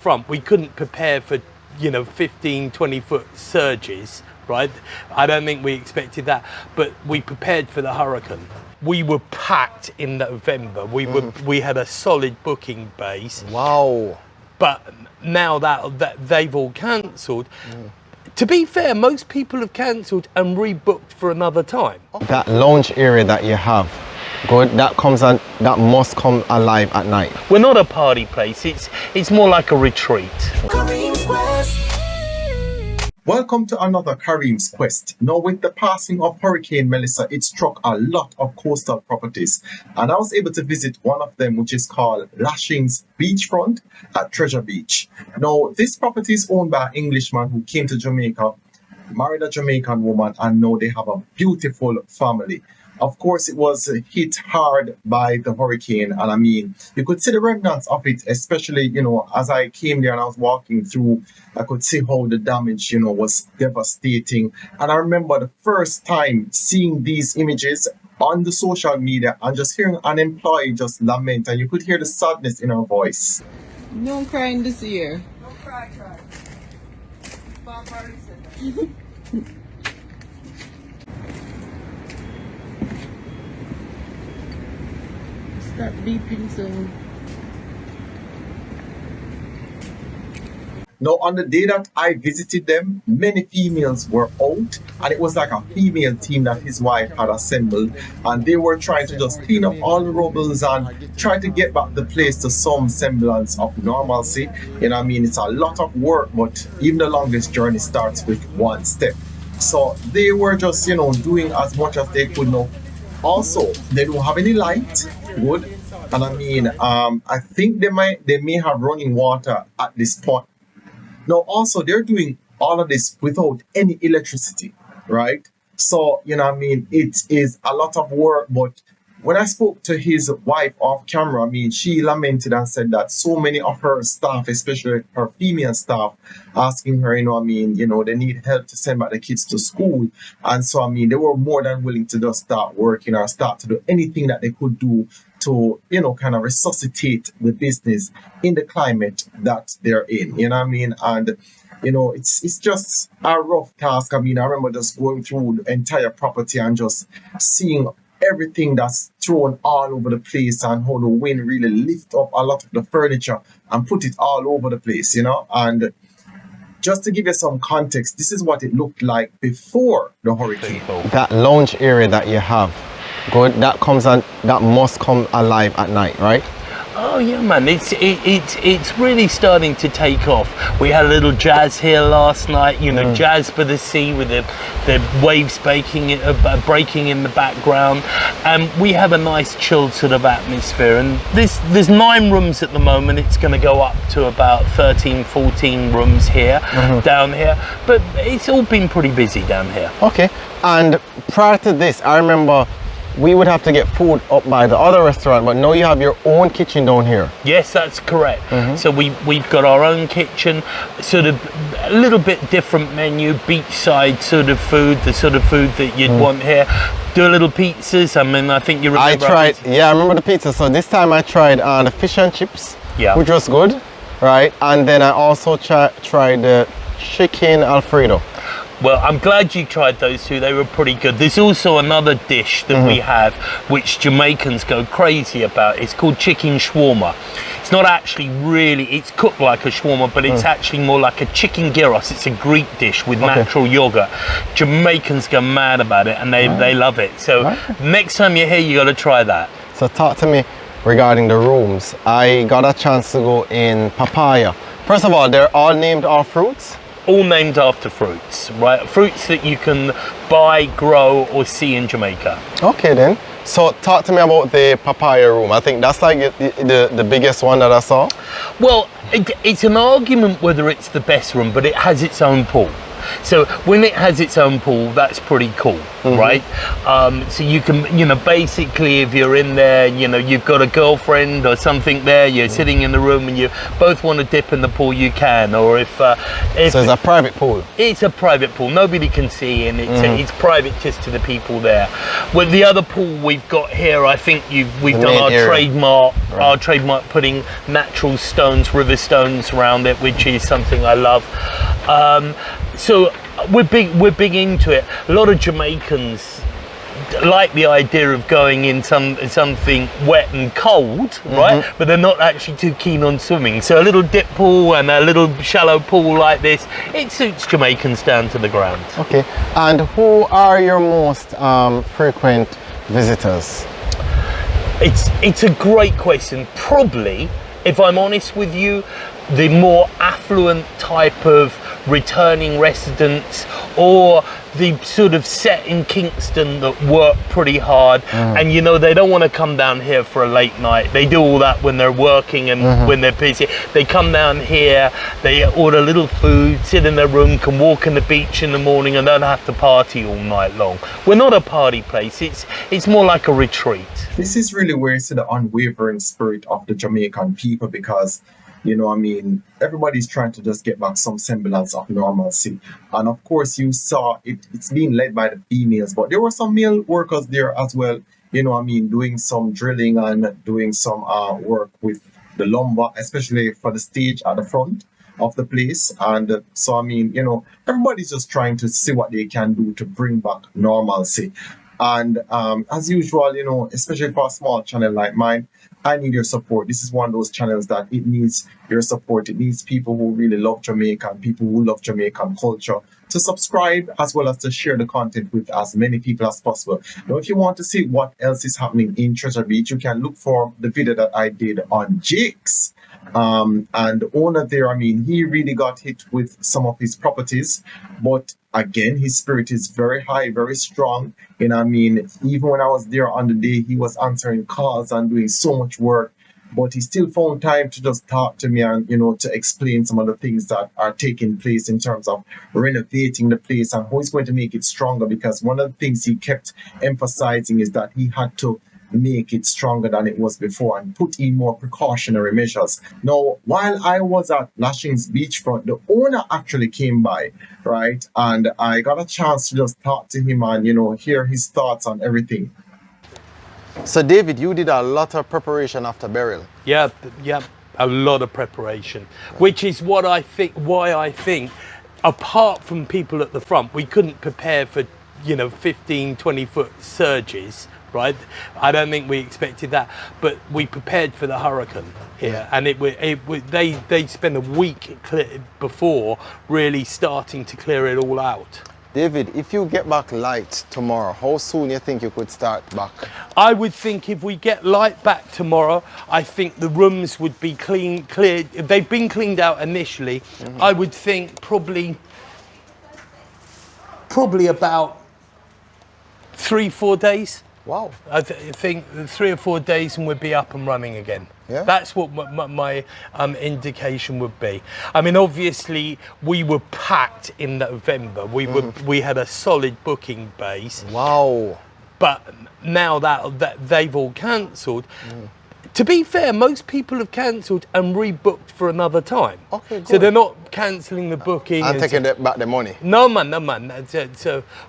front, we couldn't prepare for, 15, 20-foot surges, right? I don't think we expected that, but we prepared for the hurricane. We were packed in November. We had a solid booking base. Wow. But now that they've all cancelled, to be fair, most people have cancelled and rebooked for another time. That lounge area that you have, good, that must come alive at night. We're not a party place, it's more like a retreat. Welcome to another Kareems Quest. Now, with the passing of Hurricane Melissa, it struck a lot of coastal properties, and I was able to visit one of them, which is called Lashings Beachfront at Treasure Beach. Now, this property is owned by an Englishman who came to Jamaica, married a Jamaican woman, and now they have a beautiful family. Of course, it was hit hard by the hurricane, and I mean, you could see the remnants of it, especially, as I came there and I was walking through, I could see how the damage, was devastating. And I remember the first time seeing these images on the social media and just hearing an employee just lament, and you could hear the sadness in her voice. No crying this year. No cry. Bob already said that. Start beeping soon. Now, on the day that I visited them, many females were out, and it was like a female team that his wife had assembled, and they were trying to just clean up all the rubbles and try to get back the place to some semblance of normalcy. I mean, it's a lot of work, but even the longest journey starts with one step. So they were just, doing as much as they could now. Also, they don't have any light, good, and I mean, I think they may have running water at this point. Now, also, they're doing all of this without any electricity, right? So, I mean, it is a lot of work. But when I spoke to his wife off camera, I mean, she lamented and said that so many of her staff, especially her female staff, asking her, they need help to send back the kids to school. And so, I mean, they were more than willing to just start working or start to do anything that they could do to, kind of resuscitate the business in the climate that they're in, And, it's just a rough task. I mean, I remember just going through the entire property and just seeing everything that's thrown all over the place and how the wind really lift up a lot of the furniture and put it all over the place, And just to give you some context, this is what it looked like before the hurricane. That lounge area that you have, good, that must come alive at night, right? Oh yeah, man, it's really starting to take off. We had a little jazz here last night, jazz by the sea with the waves breaking in the background, and we have a nice chilled sort of atmosphere. And there's 9 rooms at the moment. It's going to go up to about 13, 14 rooms here, down here, but it's all been pretty busy down here. Okay, and prior to this, I remember we would have to get food up by the other restaurant, but now you have your own kitchen down here. Yes, that's correct. So we've got our own kitchen, sort of a little bit different menu, beachside sort of food, the sort of food that you'd want here. Do a little pizzas. I mean, I think you remember. I remember the pizza. So this time I tried the fish and chips, which was good, right? And then I also tried the chicken Alfredo. Well, I'm glad you tried those two. They were pretty good. There's also another dish that we have, which Jamaicans go crazy about. It's called chicken shawarma. It's not actually it's cooked like a shawarma, but it's actually more like a chicken gyros. It's a Greek dish with natural yogurt. Jamaicans go mad about it, and they love it. So next time you're here, you got to try that. So talk to me regarding the rooms. I got a chance to go in Papaya. First of all, they're all named our fruits. All named after fruits, right? Fruits that you can buy, grow, or see in Jamaica. Okay then. So talk to me about the papaya room. I think that's like the biggest one that I saw. Well, it's an argument whether it's the best room, but it has its own pool. So when it has its own pool, that's pretty cool, right? So you can, basically if you're in there, you've got a girlfriend or something there, you're sitting in the room and you both want to dip in the pool, you can. Or if so it's a private pool. It's a private pool, nobody can see, and it's private just to the people there. With the other pool we've got here, I think we've done our trademark putting natural stones, river stones around it, which is something I love. So we're big into it. A lot of Jamaicans like the idea of going in something wet and cold, right? But they're not actually too keen on swimming. So a little dip pool and a little shallow pool like this, it suits Jamaicans down to the ground. Okay. And who are your most frequent visitors? It's a great question. Probably, if I'm honest with you, the more affluent type of returning residents, or the sort of set in Kingston that work pretty hard, and they don't want to come down here for a late night. They do all that when they're working and when they're busy. They come down here, they order a little food, sit in their room, can walk on the beach in the morning and don't have to party all night long. We're not a party place, it's more like a retreat. This is really where you see the unwavering spirit of the Jamaican people, because everybody's trying to just get back some semblance of normalcy. And of course, you saw it's being led by the females, but there were some male workers there as well, doing some drilling and doing some work with the lumber, especially for the stage at the front of the place. And so, everybody's just trying to see what they can do to bring back normalcy. And as usual, especially for a small channel like mine, I need your support. This is one of those channels that it needs your support. It needs people who really love Jamaica and people who love Jamaican culture to subscribe, as well as to share the content with as many people as possible. Now, if you want to see what else is happening in Treasure Beach, you can look for the video that I did on Jake's. And the owner there, he really got hit with some of his properties, but again, his spirit is very high, very strong. Even when I was there on the day, he was answering calls and doing so much work, but he still found time to just talk to me and, to explain some of the things that are taking place in terms of renovating the place and how he's going to make it stronger, because one of the things he kept emphasizing is that he had to make it stronger than it was before and put in more precautionary measures. Now, while I was at Lashings Beachfront, the owner actually came by, right? And I got a chance to just talk to him and, hear his thoughts on everything. So David, you did a lot of preparation after burial. Yeah, a lot of preparation, which is why I think, apart from people at the front, we couldn't prepare for 15, 20 foot surges, right? I don't think we expected that, but we prepared for the hurricane here, and they spent a week before really starting to clear it all out. David, if you get back light tomorrow, how soon you think you could start back? I would think if we get light back tomorrow, I think the rooms would be cleared. They've been cleaned out initially. I would think probably about 3-4 days. Wow. I think 3 or 4 days and we'd be up and running again. Yeah. That's what my indication would be. Obviously, we were packed in November. We had a solid booking base. Wow. But now that they've all cancelled, to be fair, most people have cancelled and rebooked for another time. Okay, good. So they're not cancelling the booking. And taking back the money? No man.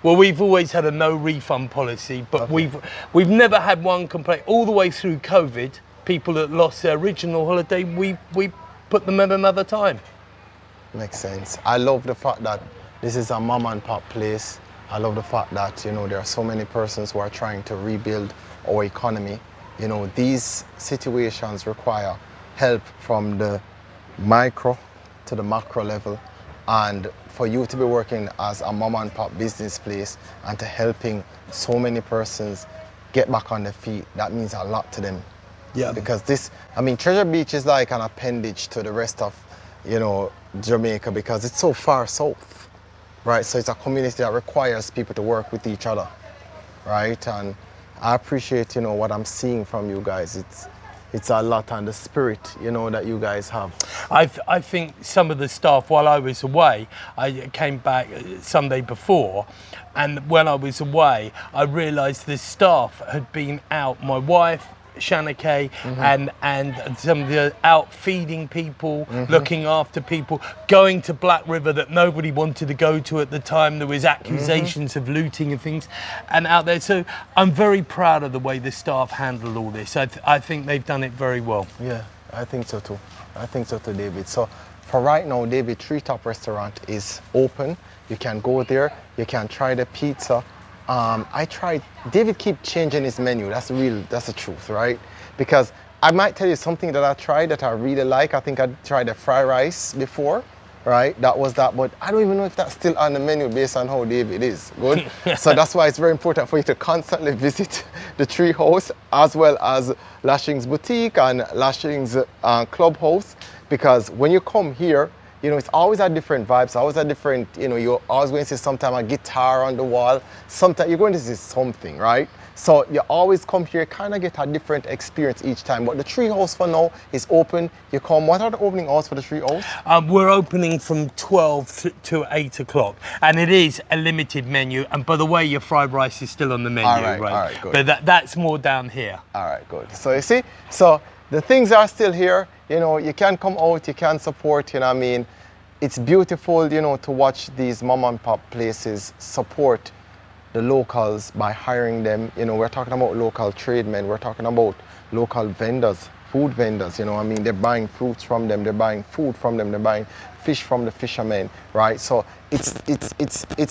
Well, we've always had a no refund policy, but we've never had one complaint. All the way through COVID, people that lost their original holiday, we put them at another time. Makes sense. I love the fact that this is a mom and pop place. I love the fact that, there are so many persons who are trying to rebuild our economy. These situations require help from the micro to the macro level, and for you to be working as a mom and pop business place and to helping so many persons get back on their feet, that means a lot to them. Yeah. Because Treasure Beach is like an appendage to the rest of, Jamaica, because it's so far south, right? So it's a community that requires people to work with each other, right? And I appreciate, what I'm seeing from you guys. it's a lot on the spirit, you know, that you guys have. I think some of the staff, while I was away, I came back Sunday before, and when I was away, I realised the staff had been out. My wife, Shanake, and some of the out feeding people, looking after people, going to Black River that nobody wanted to go to at the time. There was accusations of looting and things, and out there. So I'm very proud of the way the staff handled all this. I think they've done it very well. Yeah, I think so too. I think so too, David. So for right now, David Treetop Restaurant is open. You can go there. You can try the pizza. I tried. David keep changing his menu. That's the truth, right? Because I might tell you something that I tried that I really like. I think I tried the fried rice before, right? That was that, but I don't even know if that's still on the menu based on how David is. Good. So that's why it's very important for you to constantly visit the Tree House as well as Lashings Boutique and Lashings Clubhouse, because when you come here, you know, it's always a different vibes, always a different, you know, you're always going to see sometime a guitar on the wall, sometimes you're going to see something, right? So you always come here, kind of get a different experience each time. But the Tree House for now is open. You come, what are the opening hours for the Tree House? We're opening from 12 to 8 o'clock, and it is a limited menu. And by the way, your fried rice is still on the menu, All right, good. But that's more down here. All right, good. So you see, so the things are still here. You know, you can come out, you can support, you know what I mean? It's beautiful, you know, to watch these mom and pop places support the locals by hiring them. You know, we're talking about local tradesmen, we're talking about local vendors, food vendors, you know what I mean? They're buying fruits from them, they're buying food from them, they're buying fish from the fishermen, right? So it's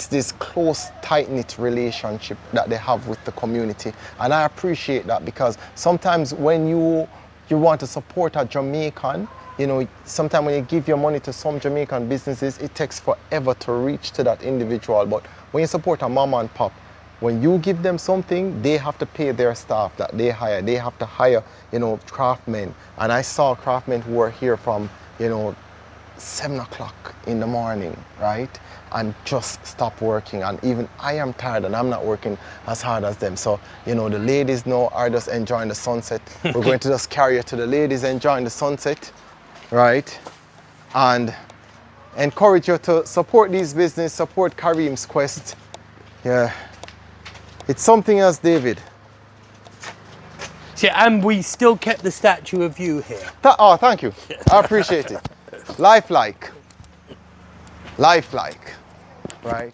this close, tight-knit relationship that they have with the community. And I appreciate that, because sometimes when you want to support a Jamaican, you know, sometimes when you give your money to some Jamaican businesses, it takes forever to reach to that individual. But when you support a mom and pop, when you give them something, they have to pay their staff that they hire. They have to hire, you know, craftsmen. And I saw craftsmen who were here from, you know, 7 o'clock in the morning, right? And just stop working. And even I am tired and I'm not working as hard as them. So, you know, the ladies now are just enjoying the sunset. We're going to just carry you to the ladies enjoying the sunset, right? And encourage you to support these business, support Kareem's quest. Yeah. It's something else, David. Yeah, and we still kept the statue of you here. Oh, thank you. I appreciate it. Lifelike. Lifelike. Right?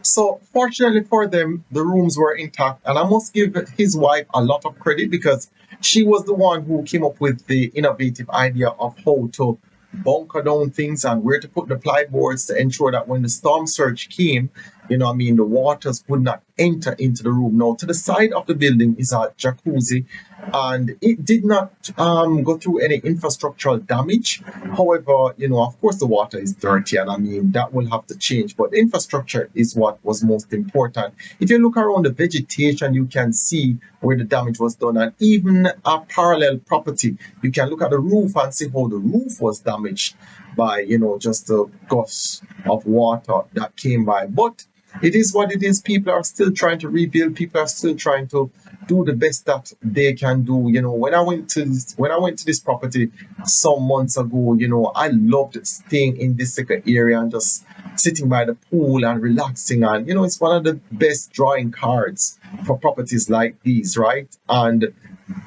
So fortunately for them, the rooms were intact, and I must give his wife a lot of credit, because she was the one who came up with the innovative idea of how to bunker down things and where to put the plyboards to ensure that when the storm surge came, you know what I mean, the waters would not enter into the room. Now, to the side of the building is a jacuzzi, and it did not go through any infrastructural damage. However, you know, of course the water is dirty, and I mean, that will have to change, but the infrastructure is what was most important. If you look around the vegetation, you can see where the damage was done, and even a parallel property, you can look at the roof and see how the roof was damaged by, you know, just the gusts of water that came by. But it is what it is. People are still trying to rebuild. People are still trying to do the best that they can do. You know, when I went to this property some months ago, you know, I loved staying in this area and just sitting by the pool and relaxing. And, you know, it's one of the best drawing cards for properties like these, right? And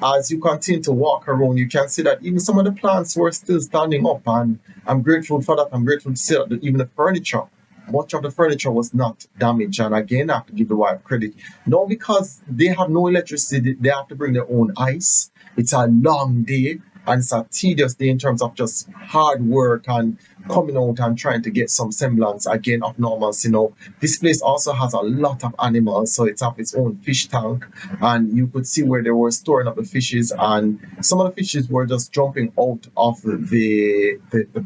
as you continue to walk around, you can see that even some of the plants were still standing up, and I'm grateful for that. I'm grateful to see that even the furniture, much of the furniture was not damaged. And again, I have to give the wife credit. No, because they have no electricity, they have to bring their own ice. It's a long day, and it's a tedious day in terms of just hard work and coming out and trying to get some semblance again of normalcy. You know, this place also has a lot of animals, so it's have its own fish tank, and you could see where they were storing up the fishes, and some of the fishes were just jumping out of the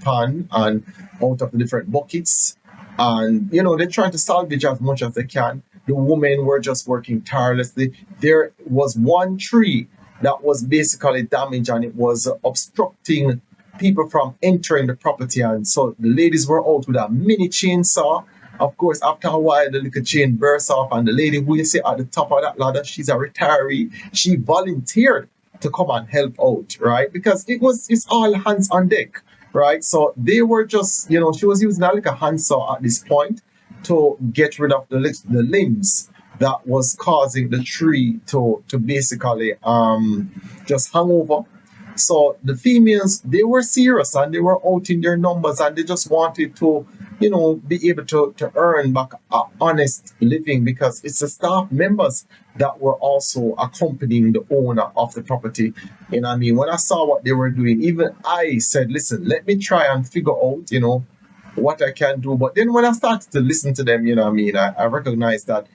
pan and out of the different buckets. And, you know, they're trying to salvage as much as they can. The women were just working tirelessly. There was one tree that was basically damaged, and it was obstructing people from entering the property. And so the ladies were out with a mini chainsaw Of course, after a while, the little chain bursts off, and the lady who you see at the top of that ladder, she's a retiree. She volunteered to come and help out, right? Because it's all hands on deck, right? So they were just, she was using like a handsaw at this point to get rid of the limbs that was causing the tree to basically just hang over. So the females, they were serious and they were out in their numbers, and they just wanted to, be able to earn back a honest living, because it's the staff members that were also accompanying the owner of the property. You know what I mean? When I saw what they were doing, even I said, listen, let me try and figure out, what I can do. But then when I started to listen to them, I recognized that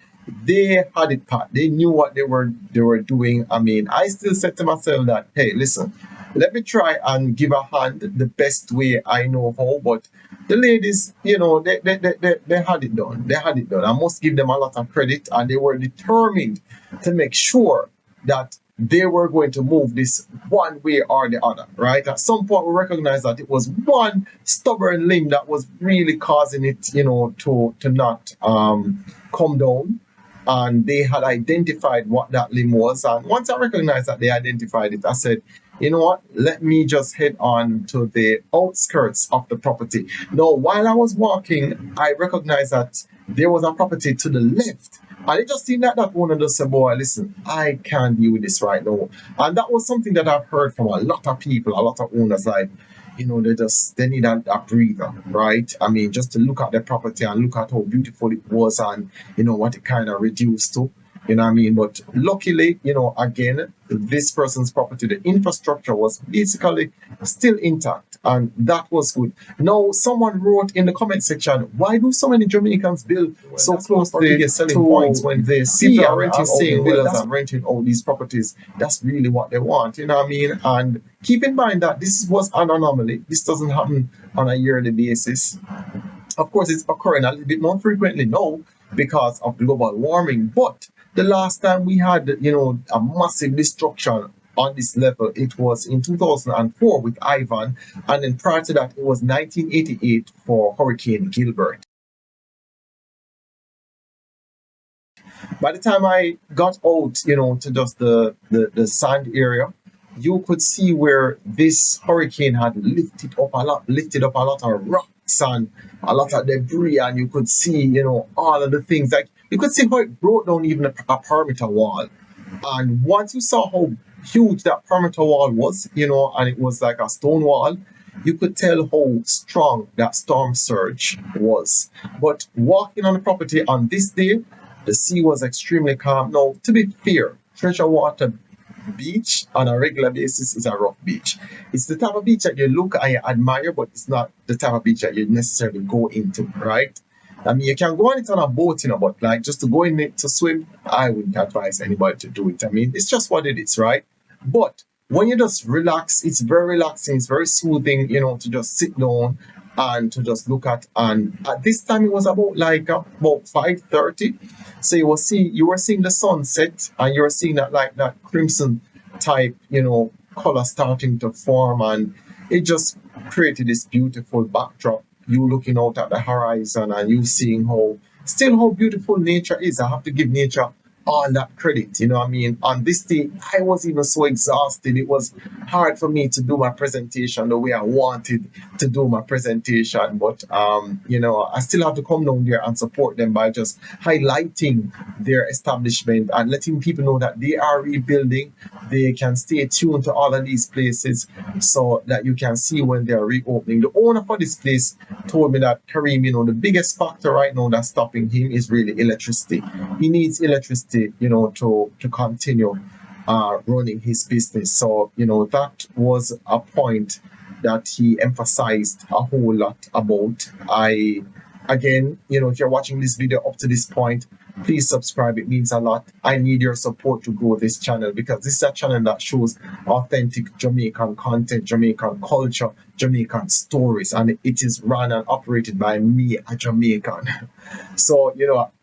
they had it pat. They knew what they were doing. I mean, I still said to myself that, hey, listen, let me try and give a hand the best way I know how. But the ladies, they had it done. They had it done. I must give them a lot of credit, and they were determined to make sure that they were going to move this one way or the other, right? At some point, we recognized that it was one stubborn limb that was really causing it, to not come down. And they had identified what that limb was. And once I recognized that they identified it, I said, you know what, let me just head on to the outskirts of the property. Now, while I was walking, I recognized that there was a property to the left. And it just seemed like that owner just said, boy, listen, I can't deal with this right now. And that was something that I've heard from a lot of people, a lot of owners, like, they need a breather, right? I mean, just to look at the property and look at how beautiful it was, and, what it kind of reduced to. You know what I mean? But luckily, again, this person's property, the infrastructure was basically still intact, and that was good. Now, someone wrote in the comment section, why do so many Jamaicans build so close to the selling points when they see are renting, staying builders and renting all these properties? That's really what they want, you know what I mean? And keep in mind that this was an anomaly. This doesn't happen on a yearly basis. Of course, it's occurring a little bit more frequently now because of global warming, but the last time we had, a massive destruction on this level, it was in 2004 with Ivan, and then prior to that, it was 1988 for Hurricane Gilbert. By the time I got out, to just the sand area, you could see where this hurricane had lifted up a lot of rocks and a lot of debris, and you could see, all of the things, like you could see how it broke down even a perimeter wall. And once you saw how huge that perimeter wall was, and it was like a stone wall, you could tell how strong that storm surge was. But walking on the property on this day, the sea was extremely calm. Now, to be fair, Treasure Water Beach on a regular basis is a rough beach. It's the type of beach that you look and you admire, but it's not the type of beach that you necessarily go into, right? I mean, you can go on it on a boat, but like just to go in it to swim, I wouldn't advise anybody to do it. I mean, it's just what it is, right? But when you just relax, it's very relaxing, it's very soothing, to just sit down and to just look at. And at this time, it was about 5:30. So you were seeing the sunset, and you were seeing that crimson type, color starting to form, and it just created this beautiful backdrop. You looking out at the horizon and you seeing how beautiful nature is. I have to give nature all that credit, you know what I mean? On this day, I was even so exhausted. It was hard for me to do my presentation the way I wanted to do my presentation. But, I still have to come down there and support them by just highlighting their establishment and letting people know that they are rebuilding. They can stay tuned to all of these places so that you can see when they're reopening. The owner for this place told me that, Kareem, the biggest factor right now that's stopping him is really electricity. He needs electricity, to continue running his business. So, that was a point that he emphasized a whole lot about. Again, if you're watching this video up to this point, please subscribe. It means a lot. I need your support to grow this channel, because this is a channel that shows authentic Jamaican content, Jamaican culture, Jamaican stories, and it is run and operated by me, a Jamaican. So,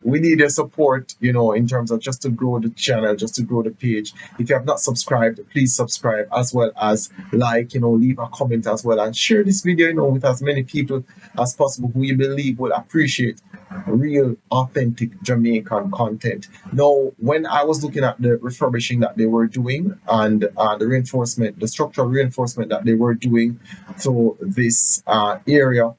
we need your support, in terms of just to grow the channel, just to grow the page. If you have not subscribed, please subscribe, as well as leave a comment as well, and share this video, with as many people as possible who you believe will appreciate real authentic Jamaican content. Now, when I was looking at the refurbishing that they were doing and the reinforcement, the structural reinforcement that they were doing to this area,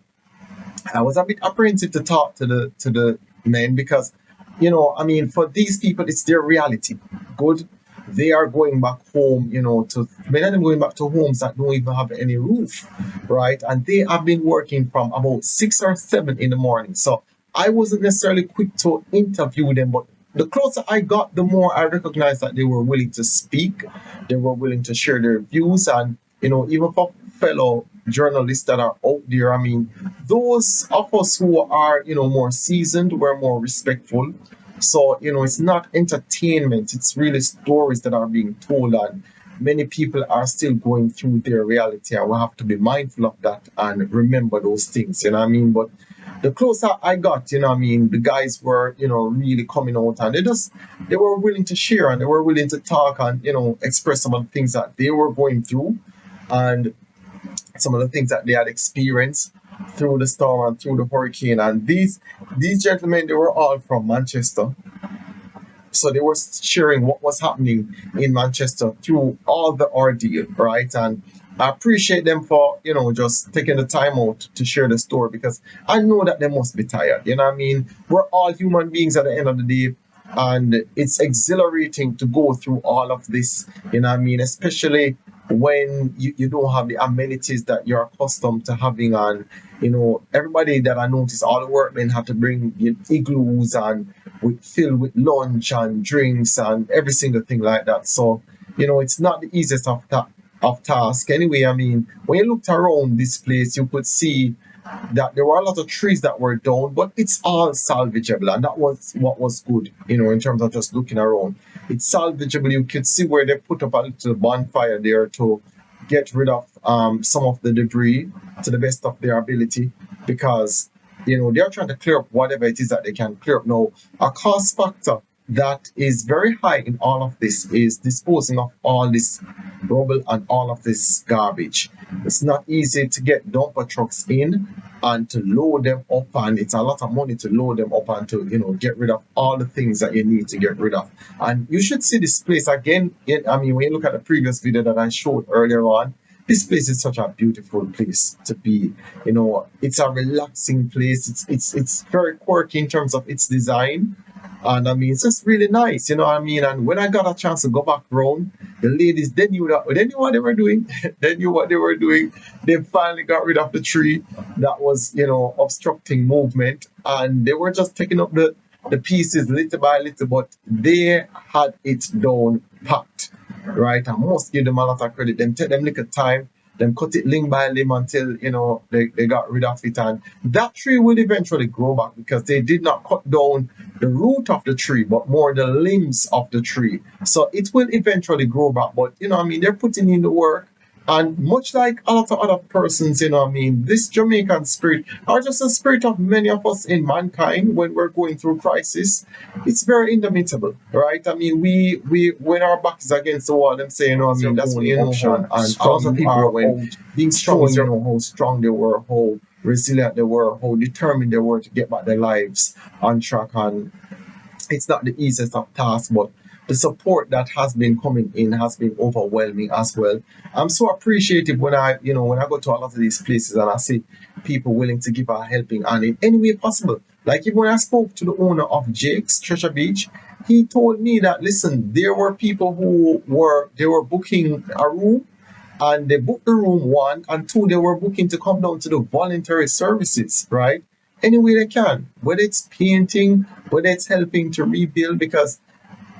I was a bit apprehensive to talk to the men because, I mean, for these people, it's their reality. Good. They are going back home, to many of them going back to homes that don't even have any roof, right? And they have been working from about 6 or 7 in the morning. So I wasn't necessarily quick to interview them, but the closer I got, the more I recognized that they were willing to speak, they were willing to share their views, and even for fellow journalists that are out there, I mean, those of us who are more seasoned, were more respectful. So it's not entertainment; it's really stories that are being told, and many people are still going through their reality, and we have to be mindful of that and remember those things. You know what I mean? But the closer I got, I mean, the guys were, really coming out, and they were willing to share, and they were willing to talk and, express some of the things that they were going through and some of the things that they had experienced through the storm and through the hurricane. And these gentlemen, they were all from Manchester. So they were sharing what was happening in Manchester through all the ordeal, right? And I appreciate them for, just taking the time out to share the story, because I know that they must be tired. You know what I mean? We're all human beings at the end of the day. And it's exhilarating to go through all of this, you know what I mean? Especially when you don't have the amenities that you're accustomed to having. And, everybody that I noticed, all the workmen had to bring igloos and fill with lunch and drinks and every single thing like that. So, it's not the easiest of task. Anyway, I mean, when you looked around this place, you could see that there were a lot of trees that were down, but it's all salvageable, and that was what was good, in terms of just looking around. It's salvageable. You could see where they put up a little bonfire there to get rid of some of the debris to the best of their ability, because they're trying to clear up whatever it is that they can clear up. Now, a cost factor that is very high in all of this is disposing of all this rubble and all of this garbage. It's not easy to get dumper trucks in and to load them up, and it's a lot of money to load them up and to get rid of all the things that you need to get rid of. And you should see this place again. I mean, when you look at the previous video that I showed earlier on, this place is such a beautiful place to be. It's a relaxing place. It's very quirky in terms of its design. And I mean, it's just really nice, what I mean? And when I got a chance to go back around, the ladies, they knew what they were doing. They knew what they were doing. They finally got rid of the tree that was, obstructing movement. And they were just taking up the pieces little by little, but they had it down packed, right? I must give them a lot of credit. Them take them little time, them cut it limb by limb until, they got rid of it. And that tree will eventually grow back, because they did not cut down the root of the tree, but more the limbs of the tree. So it will eventually grow back. But, I mean, they're putting in the work. And much like a lot of other persons, this Jamaican spirit, or just the spirit of many of us in mankind when we're going through crisis, it's very indomitable, right? I mean, we when our back is against the wall, them say, that's the option. And a lot of people are, when being strong, how strong they were, how resilient they were, how determined they were to get back their lives on track. And it's not the easiest of tasks, but the support that has been coming in has been overwhelming as well. I'm so appreciative when I go to a lot of these places and I see people willing to give a helping hand in any way possible. Like even when I spoke to the owner of Jake's Treasure Beach, he told me that, listen, there were people who were booking a room, and they booked the room, 1, and 2, they were booking to come down to the voluntary services, right? Any way they can, whether it's painting, whether it's helping to rebuild, because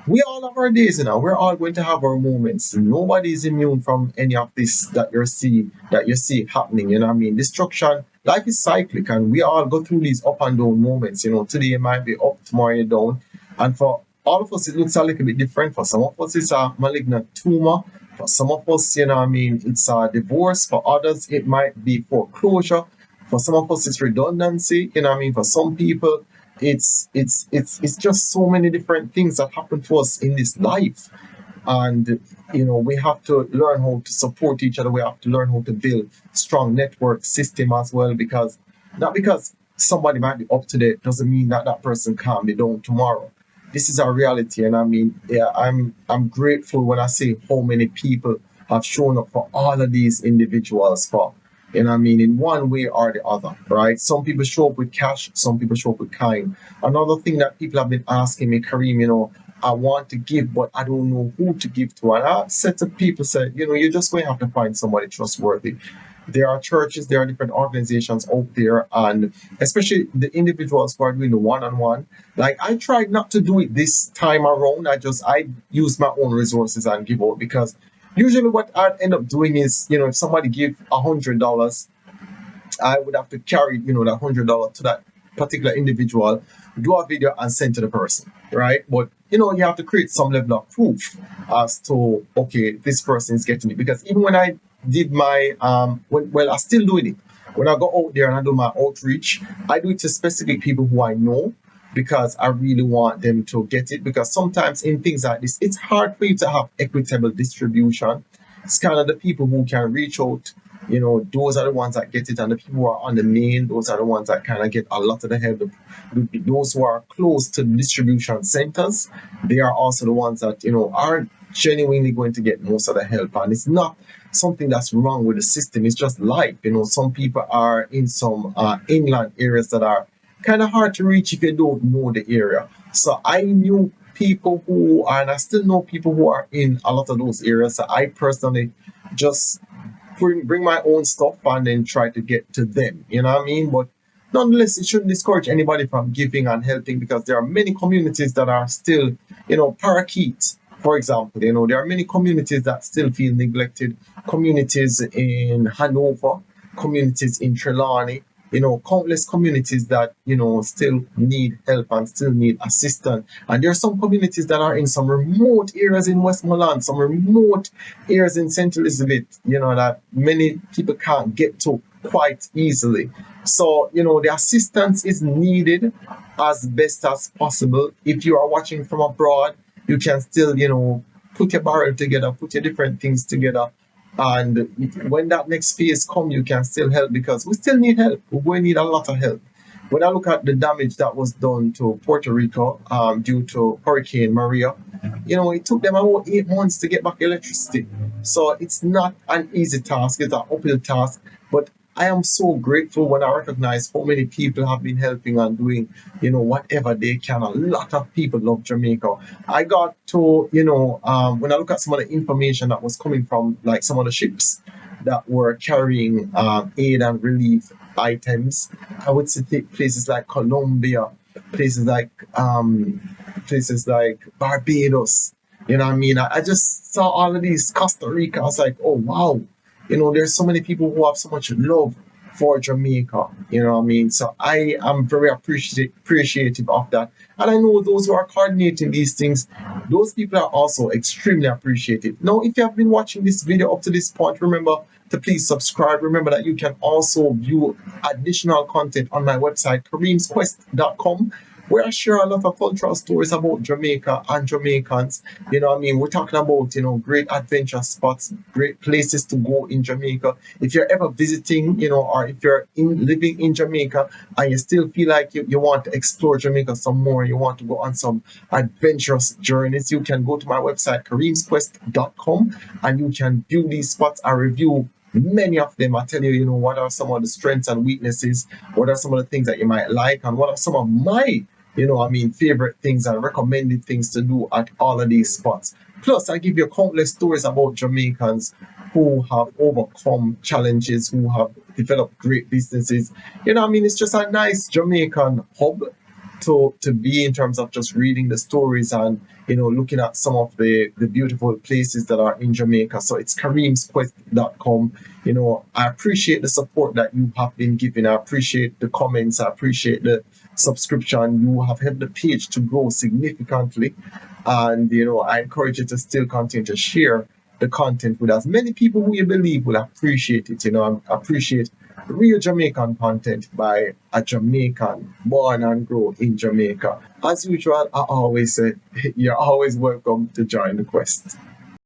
we all have our days, we're all going to have our moments. Nobody is immune from any of this that you see happening. I mean, destruction, life is cyclic, and we all go through these up and down moments. Today you might be up, tomorrow you're down. And for all of us, it looks a little bit different. For some of us, it's a malignant tumor. For some of us, it's a divorce. For others, it might be foreclosure. For some of us, it's redundancy. For some people, it's just so many different things that happen to us in this life. And we have to learn how to support each other. We have to learn how to build strong network system as well, because somebody might be up today doesn't mean that that person can't be down tomorrow. This is our reality, and I mean, yeah, I'm grateful when I see how many people have shown up for all of these individuals for, you know what I mean, in one way or the other, right? Some people show up with cash, some people show up with kind. Another thing that people have been asking me, Kareem, you know, I want to give, but I don't know who to give to. And I've said to people, said, you know, you're just going to have to find somebody trustworthy. There are churches, there are different organizations out there, and especially the individuals who are doing the one-on-one. Like, I tried not to do it this time around. I use my own resources and give out, because usually what I end up doing is, you know, if somebody give $100, I would have to carry, you know, that $100 to that particular individual, do a video and send to the person, right? But, you know, you have to create some level of proof as to, okay, this person is getting it. Because even when I did my, I'm still doing it. When I go out there and I do my outreach, I do it to specific people who I know, because I really want them to get it. Because sometimes in things like this, it's hard for you to have equitable distribution. It's kind of the people who can reach out, you know, those are the ones that get it, and the people who are on the main, those are the ones that kind of get a lot of the help. Those who are close to the distribution centers, they are also the ones that, you know, are genuinely going to get most of the help. And it's not something that's wrong with the system, it's just life. You know, some people are in some inland areas that are kind of hard to reach if you don't know the area. So I knew people who, and I still know people who are in a lot of those areas. So I personally just bring my own stuff and then try to get to them, you know what I mean? But nonetheless, it shouldn't discourage anybody from giving and helping, because there are many communities that are still, you know, parakeets, for example. You know, there are many communities that still feel neglected. Communities in Hanover, communities in Trelawney, you know, countless communities that, you know, still need help and still need assistance. And there are some communities that are in some remote areas in Westmoreland, some remote areas in St. Elizabeth, you know, that many people can't get to quite easily. So, you know, the assistance is needed as best as possible. If you are watching from abroad, you can still, you know, put your barrel together, put your different things together. And when that next phase comes, you can still help, because we still need help. We need a lot of help. When I look at the damage that was done to Puerto Rico due to Hurricane Maria, you know, it took them about 8 months to get back electricity. So it's not an easy task, it's an uphill task. But I am so grateful when I recognize how many people have been helping and doing, you know, whatever they can. A lot of people love Jamaica. I got to, you know, when I look at some of the information that was coming from, like, some of the ships that were carrying aid and relief items, I would say places like Colombia, places like Barbados. You know what I mean? I just saw all of these, Costa Rica. I was like, oh wow. You know, there's so many people who have so much love for Jamaica, you know what I mean? So I am very appreciative of that. And I know those who are coordinating these things, those people are also extremely appreciative. Now, if you have been watching this video up to this point, remember to please subscribe. Remember that you can also view additional content on my website, kareemsquest.com, where I share a lot of cultural stories about Jamaica and Jamaicans. You know what I mean? We're talking about, you know, great adventure spots, great places to go in Jamaica. If you're ever visiting, you know, or if you're living in Jamaica and you still feel like you want to explore Jamaica some more, you want to go on some adventurous journeys, you can go to my website, kareemsquest.com, and you can view these spots. I review many of them. I tell you, you know, what are some of the strengths and weaknesses, what are some of the things that you might like, and what are some of my, you know, I mean, favorite things and recommended things to do at all of these spots. Plus, I give you countless stories about Jamaicans who have overcome challenges, who have developed great businesses. You know, I mean, it's just a nice Jamaican hub to be, in terms of just reading the stories and, you know, looking at some of the beautiful places that are in Jamaica. So it's kareemsquest.com. You know, I appreciate the support that you have been giving. I appreciate the comments. I appreciate the subscription. You have helped the page to grow significantly. And, you know, I encourage you to still continue to share the content with as many people who you believe will appreciate it. You know, I appreciate real Jamaican content by a Jamaican born and grow in Jamaica. As usual, I always say, you're always welcome to join the quest.